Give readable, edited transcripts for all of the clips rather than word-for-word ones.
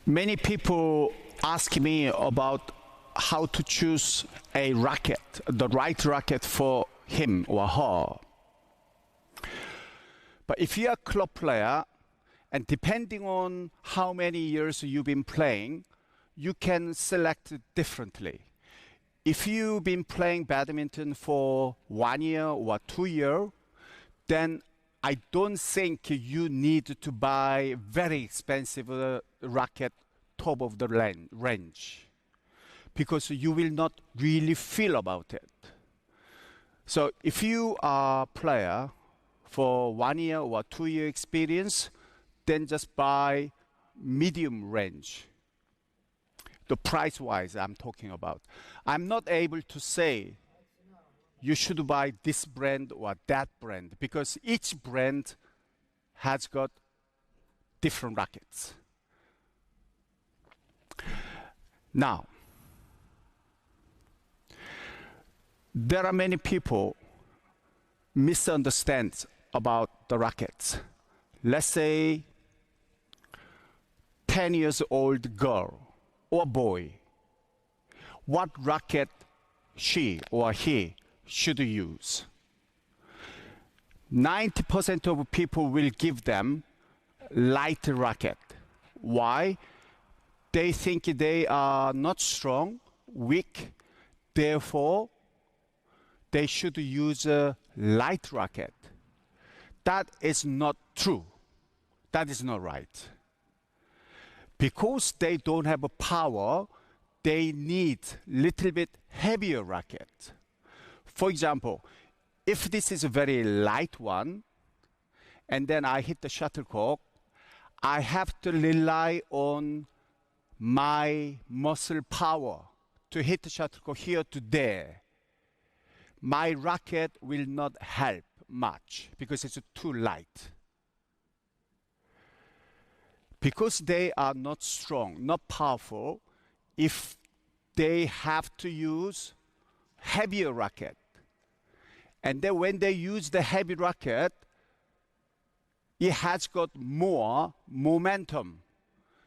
Many people ask me about how to choose a racket, the right racket for him or her. But if you're a club player, and depending on how many years you've been playing, you can select differently. If you've been playing badminton for 1 year or 2 years, then I don't think you need to buy very expensive racket top of the range, because you will not really feel about it. So if you are a player for 1 year or 2 year experience, then just buy medium range. The price wise I'm talking about. I'm not able to say you should buy this brand or that brand, because each brand has got different rackets. Now, there are many people misunderstand about the rackets. Let's say 10 years old girl or boy, what racket she or he should use? 90% of people will give them light racket. Why? They think they are not strong, weak, therefore they should use a light racket. That is not true. That is not right. Because they don't have a power, they need little bit heavier racket. For example, if this is a very light one, and then I hit the shuttlecock, I have to rely on my muscle power to hit the shuttlecock here to there. My racket will not help much because it's too light. Because they are not strong, not powerful, if they have to use heavier racket, and then when they use the heavy racket, it has got more momentum.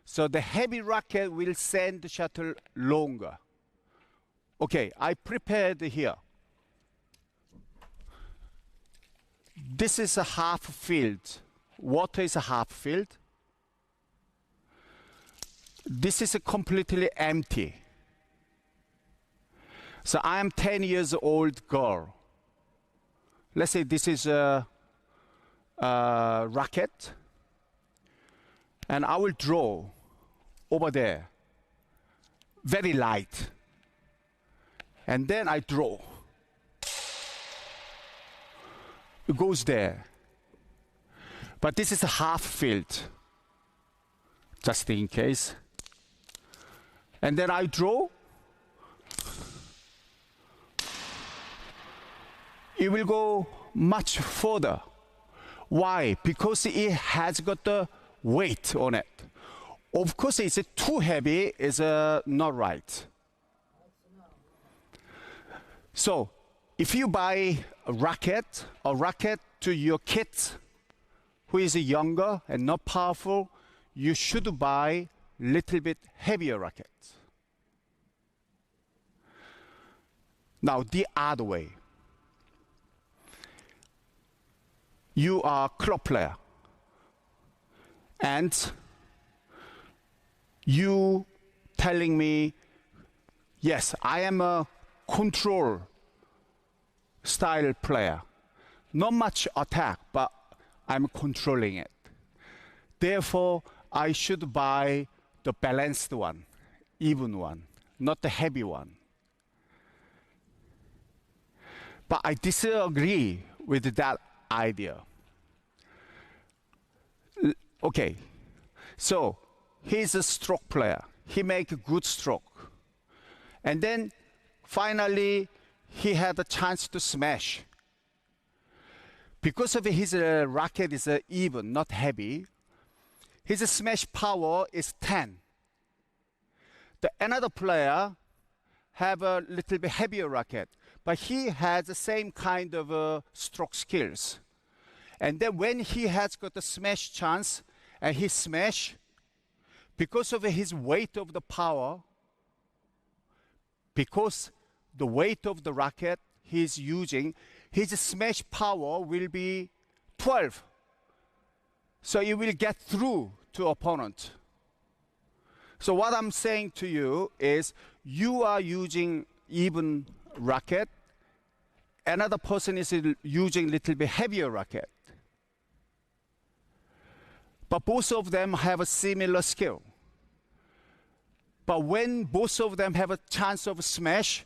So the heavy racket will send the shuttle longer. Okay, I prepared here. This is a half filled. Water is a half filled. This is a completely empty. So I am 10 years old girl. Let's say this is a racket, and I will draw over there, very light, and then I draw. It goes there. But this is a half filled, just in case. And then I draw. It will go much further. Why? Because it has got the weight on it. Of course, it's too heavy, it's not right. So, if you buy a racket to your kid who is younger and not powerful, you should buy little bit heavier racket. Now, the other way. You are a club player, and you telling me, yes, I am a control style player. Not much attack, but I'm controlling it. Therefore, I should buy the balanced one, even one, not the heavy one. But I disagree with that idea. Okay, so he's a stroke player. He make a good stroke. And then finally, he had a chance to smash. Because of his racket is even, not heavy, his smash power is 10. The another player have a little bit heavier racket, but he has the same kind of stroke skills. And then when he has got the smash chance and he smash, because of his weight of the power, because the weight of the racket he's using, his smash power will be 12. So it will get through to opponent. So what I'm saying to you is, you are using even racket, another person is using a little bit heavier racket. But both of them have a similar skill. But when both of them have a chance of smash,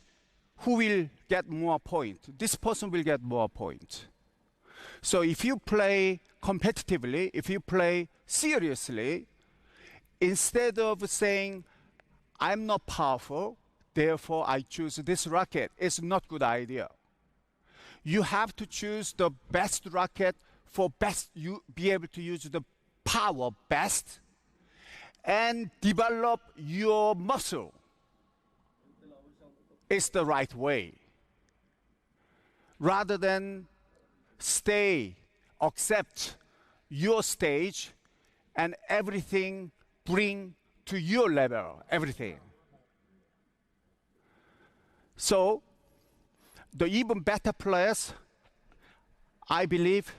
who will get more point? This person will get more point. So if you play competitively, if you play seriously, instead of saying, I'm not powerful, therefore I choose this racket, it's not a good idea. You have to choose the best racket for best, you be able to use the power best and develop your muscle. It's the right way. Rather than accept your stage and everything bring to your level, everything. So, the even better players, I believe,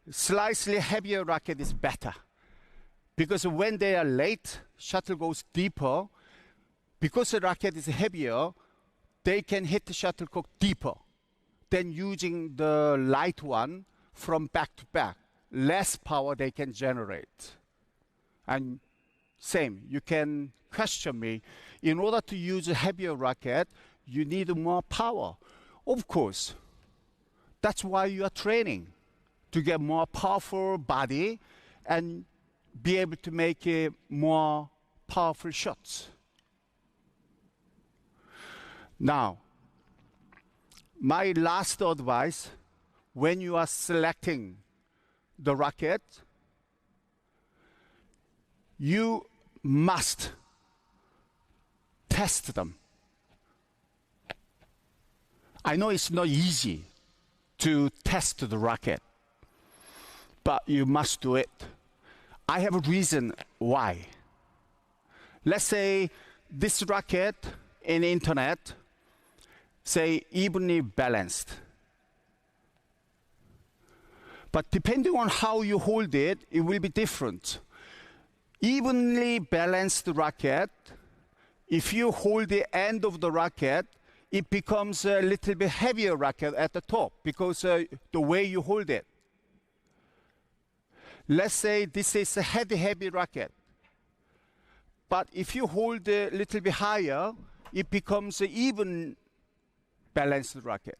slightly heavier racket is better. Because when they are late, shuttle goes deeper. Because the racket is heavier, they can hit the shuttlecock deeper than using the light one from back to back. Less power they can generate. And same, you can question me. In order to use a heavier racket, you need more power. Of course, that's why you are training, to get more powerful body and be able to make more powerful shots. Now, my last advice, when you are selecting the racket, you must test them. I know it's not easy to test the racket, but you must do it. I have a reason why. Let's say this racket in internet, say evenly balanced. But depending on how you hold it, it will be different. Evenly balanced racket, if you hold the end of the racket, it becomes a little bit heavier racket at the top because the way you hold it. Let's say this is a heavy racket. But if you hold a little bit higher, it becomes an even balanced racket.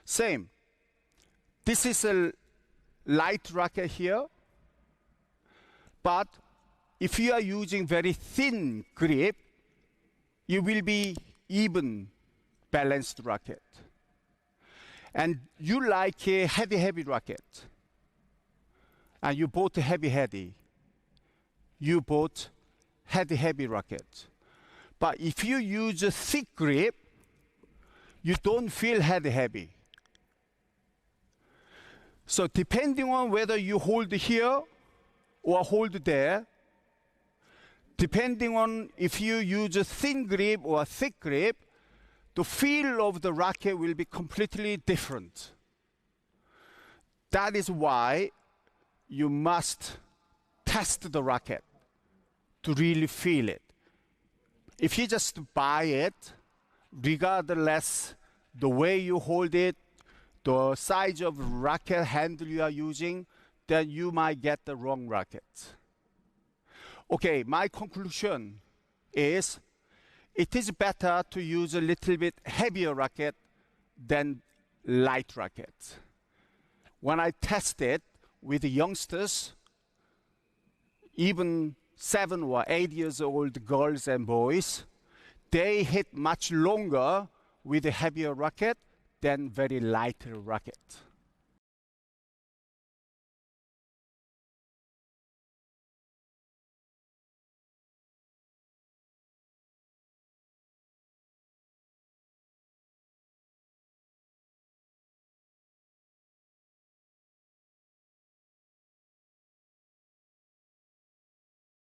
Same. This is a light racket here. But if you are using very thin grip, you will be even balanced racket. And you like a heavy racket. And you bought a heavy. You bought heavy racket. But if you use a thick grip, you don't feel heavy. So depending on whether you hold here or hold there, depending on if you use a thin grip or a thick grip, the feel of the racket will be completely different. That is why you must test the racket to really feel it. If you just buy it, regardless the way you hold it, the size of racket handle you are using, then you might get the wrong racket. Okay, my conclusion is it is better to use a little bit heavier racket than light racket. When I tested with the youngsters, even 7 or 8 years old girls and boys, they hit much longer with a heavier racket than very lighter racket.